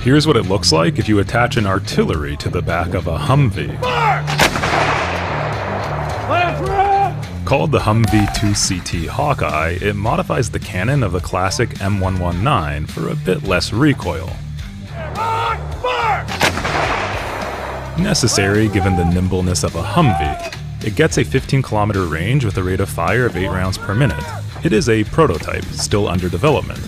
Here's what it looks like if you attach an artillery to the back of a Humvee. Called the Humvee 2CT Hawkeye, it modifies the cannon of the classic M119 for a bit less recoil. Necessary given the nimbleness of a Humvee. It gets a 15-kilometer range with a rate of fire of 8 rounds per minute. It is a prototype, still under development.